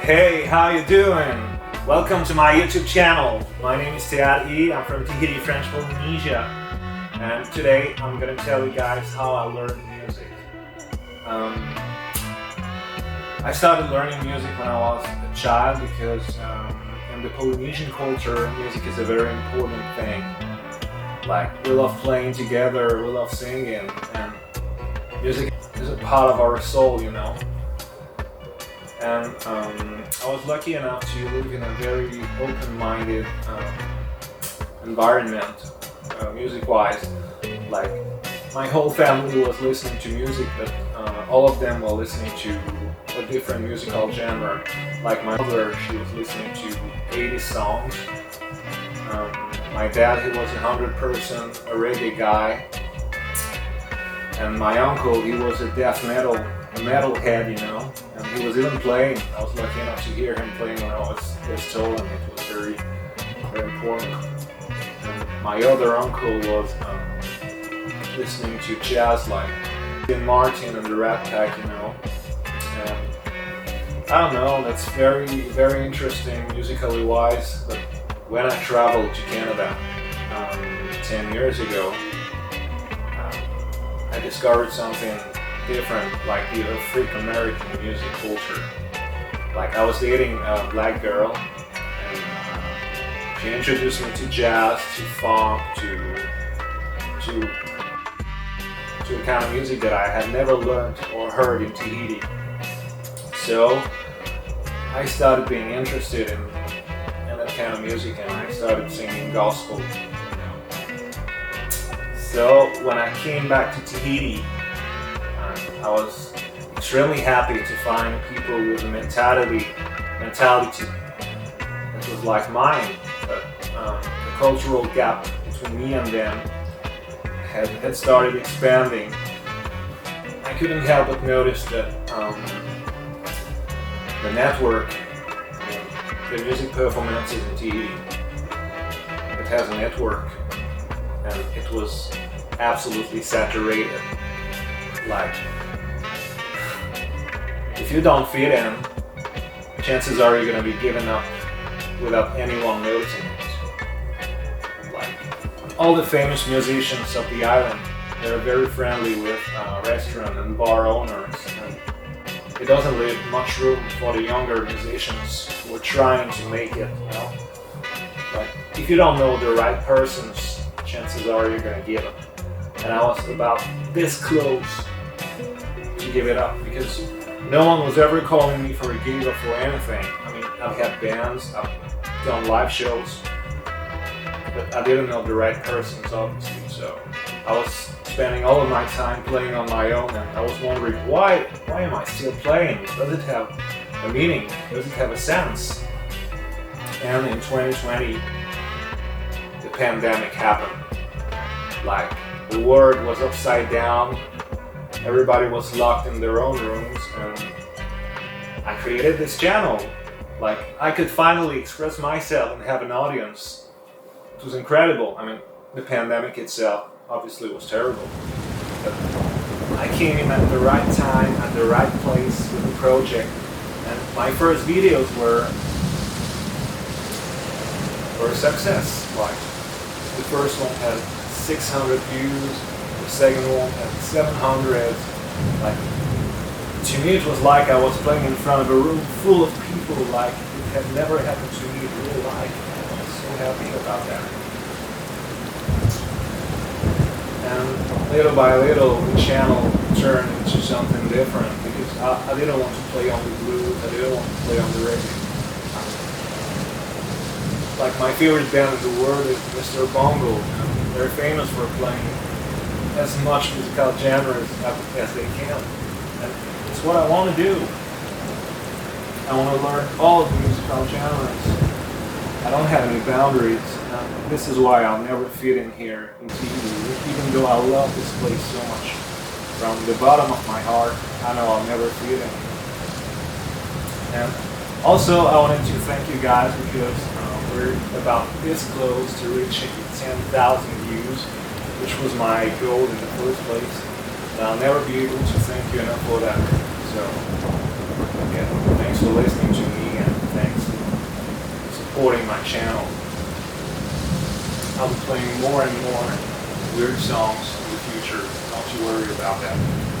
Hey, how you doing? Welcome to my YouTube channel. My name is Tead E. I'm from Tahiti, French Polynesia, and today I'm gonna tell you guys how I learned music. I started learning music when I was a child because in the Polynesian culture, music is a very important thing. Like, we love playing together, we love singing, and music is a part of our soul, you know. And I was lucky enough to live in a very open-minded environment, music-wise. Like, my whole family was listening to music, but all of them were listening to a different musical genre. Like my mother, she was listening to 80s songs. My dad, he was 100% a reggae guy. And my uncle, he was a death metal metalhead, you know, and he was even playing. I was lucky enough to hear him playing when I was just told, and it was very, very important. And my other uncle was listening to jazz, like Dean Martin and the Rat Pack, you know. And I don't know, that's very, very interesting musically wise. But when I traveled to Canada 10 years ago, I discovered something different, like the African American music culture. Like, I was dating a black girl, and she introduced me to jazz, to funk, to a kind of music that I had never learned or heard in Tahiti. So I started being interested in that kind of music, and I started singing gospel. So when I came back to Tahiti, I was extremely happy to find people with a mentality that was like mine. But the cultural gap between me and them had started expanding. I couldn't help but notice that the network, the music performances in Tahiti, it has a network, and it was absolutely saturated. Like, if you don't fit in, chances are you're gonna be given up without anyone noticing it. Like, all the famous musicians of the island, they're very friendly with restaurant and bar owners, and it doesn't leave much room for the younger musicians who are trying to make it, you know. Like, if you don't know the right persons, chances are you're gonna give up. And I was about this close to give it up, because no one was ever calling me for a gig or for anything. I mean, I've had bands, I've done live shows, but I didn't know the right persons, obviously. So I was spending all of my time playing on my own, and I was wondering, why am I still playing? Does it have a meaning? Does it have a sense? And in 2020, the pandemic happened. Like, the world was upside down. Everybody was locked in their own rooms, and I created this channel. Like, I could finally express myself and have an audience. It was incredible. I mean, the pandemic itself obviously was terrible, but I came in at the right time, at the right place with the project, and my first videos were a success. Like, the first one had 600 views, the second one at 700. Like, to me it was like I was playing in front of a room full of people, like it had never happened to me in real life. I was so happy about that. And little by little the channel turned into something different, because I didn't want to play on the blues, I didn't want to play on the reggae. Like, my favorite band in the world is Mr. Bongo. They're famous for playing as much musical genres as they can. And it's what I want to do. I want to learn all of the musical genres. I don't have any boundaries. This is why I'll never fit in here in TV. Even though I love this place so much, from the bottom of my heart, I know I'll never fit in. And also, I wanted to thank you guys, because we're about this close to reaching 10,000 views, which was my goal in the first place. And I'll never be able to thank you enough for that. So, yeah, thanks for listening to me. supporting my channel. I'll be playing more and more weird songs in the future. Don't you worry about that.